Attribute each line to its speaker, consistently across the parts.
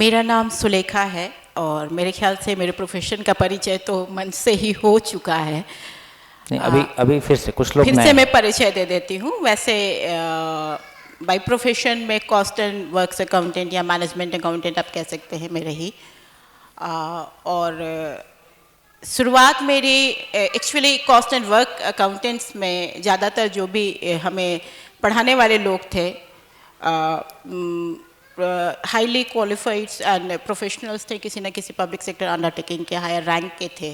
Speaker 1: मेरा नाम सुलेखा है और मेरे ख्याल से मेरे प्रोफेशन का परिचय तो मंच से ही हो चुका है।
Speaker 2: नहीं, अभी फिर से कुछ लोग
Speaker 1: फिर से मैं परिचय दे देती हूँ। वैसे बाय प्रोफेशन में कॉस्ट एंड वर्क्स अकाउंटेंट या मैनेजमेंट अकाउंटेंट आप कह सकते हैं मेरे ही। और शुरुआत मेरी actually cost and work accountants में ज़्यादातर जो भी हमें पढ़ाने वाले लोग थे हाईली क्वालिफाइड एंड प्रोफेशनल्स थे, किसी न किसी पब्लिक सेक्टर अंडरटेकिंग के हायर रैंक के थे।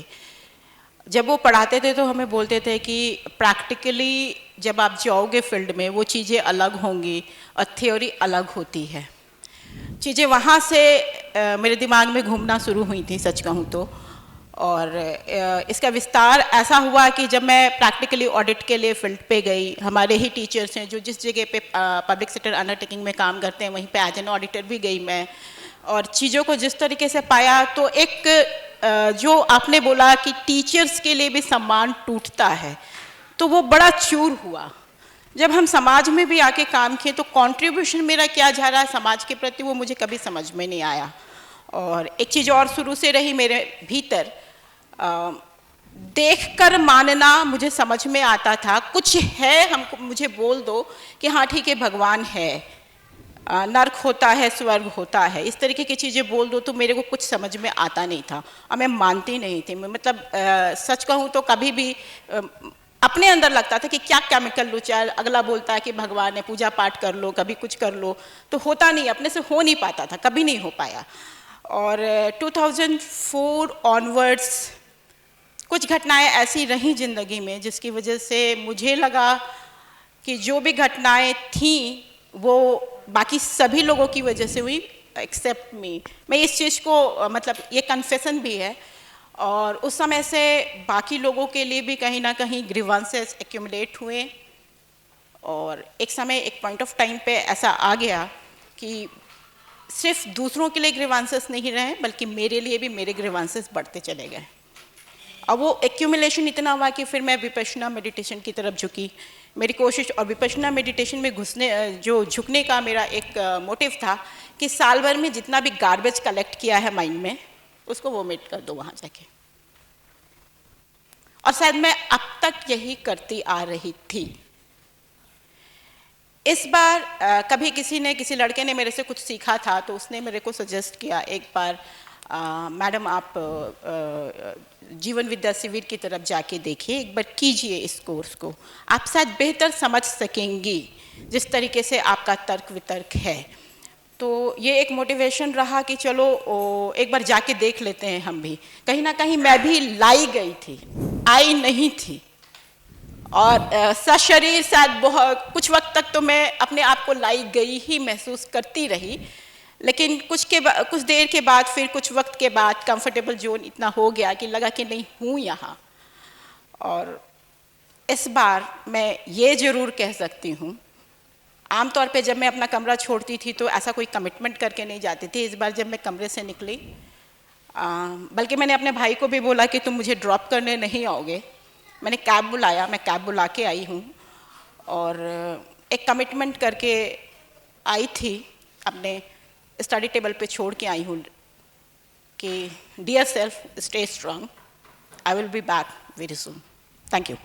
Speaker 1: जब वो पढ़ाते थे तो हमें बोलते थे कि प्रैक्टिकली जब आप जाओगे फील्ड में वो चीज़ें अलग होंगी और थ्योरी अलग होती है। चीज़ें वहाँ से मेरे दिमाग में घूमना शुरू हुई थी, सच कहूँ तो। और इसका विस्तार ऐसा हुआ कि जब मैं प्रैक्टिकली ऑडिट के लिए फील्ड पे गई, हमारे ही टीचर्स हैं जो जिस जगह पे पब्लिक सेक्टर अंडरटेकिंग में काम करते हैं वहीं पे एज एन ऑडिटर भी गई मैं, और चीज़ों को जिस तरीके से पाया तो एक जो आपने बोला कि टीचर्स के लिए भी सम्मान टूटता है, तो वो बड़ा चूर हुआ। जब हम समाज में भी आके काम किए तो कंट्रीब्यूशन मेरा क्या जा रहा है समाज के प्रति वो मुझे कभी समझ में नहीं आया। और एक चीज़ और शुरू से रही मेरे भीतर, देखकर मानना मुझे समझ में आता था। कुछ है, हमको मुझे बोल दो कि हाँ ठीक है भगवान है, नर्क होता है, स्वर्ग होता है, इस तरीके की चीज़ें बोल दो तो मेरे को कुछ समझ में आता नहीं था और मैं मानती नहीं थी। मतलब सच कहूँ तो कभी भी अपने अंदर लगता था कि क्या केमिकल लूँ, चाहे अगला बोलता है कि भगवान है, पूजा पाठ कर लो, कभी कुछ कर लो, तो होता नहीं, अपने से हो नहीं पाता था, कभी नहीं हो पाया। और 2004 ऑनवर्ड्स कुछ घटनाएं ऐसी रहीं ज़िंदगी में जिसकी वजह से मुझे लगा कि जो भी घटनाएं थीं वो बाकी सभी लोगों की वजह से हुई एक्सेप्ट मी। मैं इस चीज़ को मतलब ये कन्फेशन भी है। और उस समय से बाकी लोगों के लिए भी कहीं ना कहीं ग्रीवांसेस एक्यूमुलेट हुए और एक समय एक पॉइंट ऑफ टाइम पे ऐसा आ गया कि सिर्फ दूसरों के लिए ग्रीवांसेस नहीं रहे बल्कि मेरे लिए भी मेरे ग्रीवांसेस बढ़ते चले गए। अब वो एक्यूमुलेशन इतना हुआ कि फिर मैं विपश्यना मेडिटेशन की तरफ झुकी। मेरी कोशिश और विपश्यना मेडिटेशन में झुकने का मेरा एक मोटिव था कि साल भर में जितना भी गार्बेज कलेक्ट किया है माइंड में उसको वोमिट कर दो वहाँ जाके। और शायद मैं अब तक यही करती आ रही थी। इस बार कभी किसी लड़के ने मेरे से कुछ सीखा था तो उसने मेरे को सजेस्ट किया एक बार, मैडम आप जीवन विद्या शिविर की तरफ जाके देखिए, एक बार कीजिए इस कोर्स को, आप शायद बेहतर समझ सकेंगी जिस तरीके से आपका तर्क वितर्क है। तो ये एक मोटिवेशन रहा कि चलो एक बार जाके देख लेते हैं हम भी। कहीं ना कहीं मैं भी लाई गई थी, आई नहीं थी। और सशरीर शायद बहुत कुछ वक्त तक तो मैं अपने आप को लाई गई ही महसूस करती रही, लेकिन कुछ देर के बाद, फिर कुछ वक्त के बाद कंफर्टेबल जोन इतना हो गया कि लगा कि नहीं हूँ यहाँ। और इस बार मैं ये ज़रूर कह सकती हूँ, आमतौर पे जब मैं अपना कमरा छोड़ती थी तो ऐसा कोई कमिटमेंट करके नहीं जाती थी। इस बार जब मैं कमरे से निकली, बल्कि मैंने अपने भाई को भी बोला कि तुम मुझे ड्रॉप करने नहीं आओगे। मैंने कैब बुलाया, मैं कैब बुला के आई हूँ और एक कमिटमेंट करके आई थी, अपने स्टडी टेबल पे छोड़ के आई हूँ कि dear self stay strong, I will be back very soon. Thank you.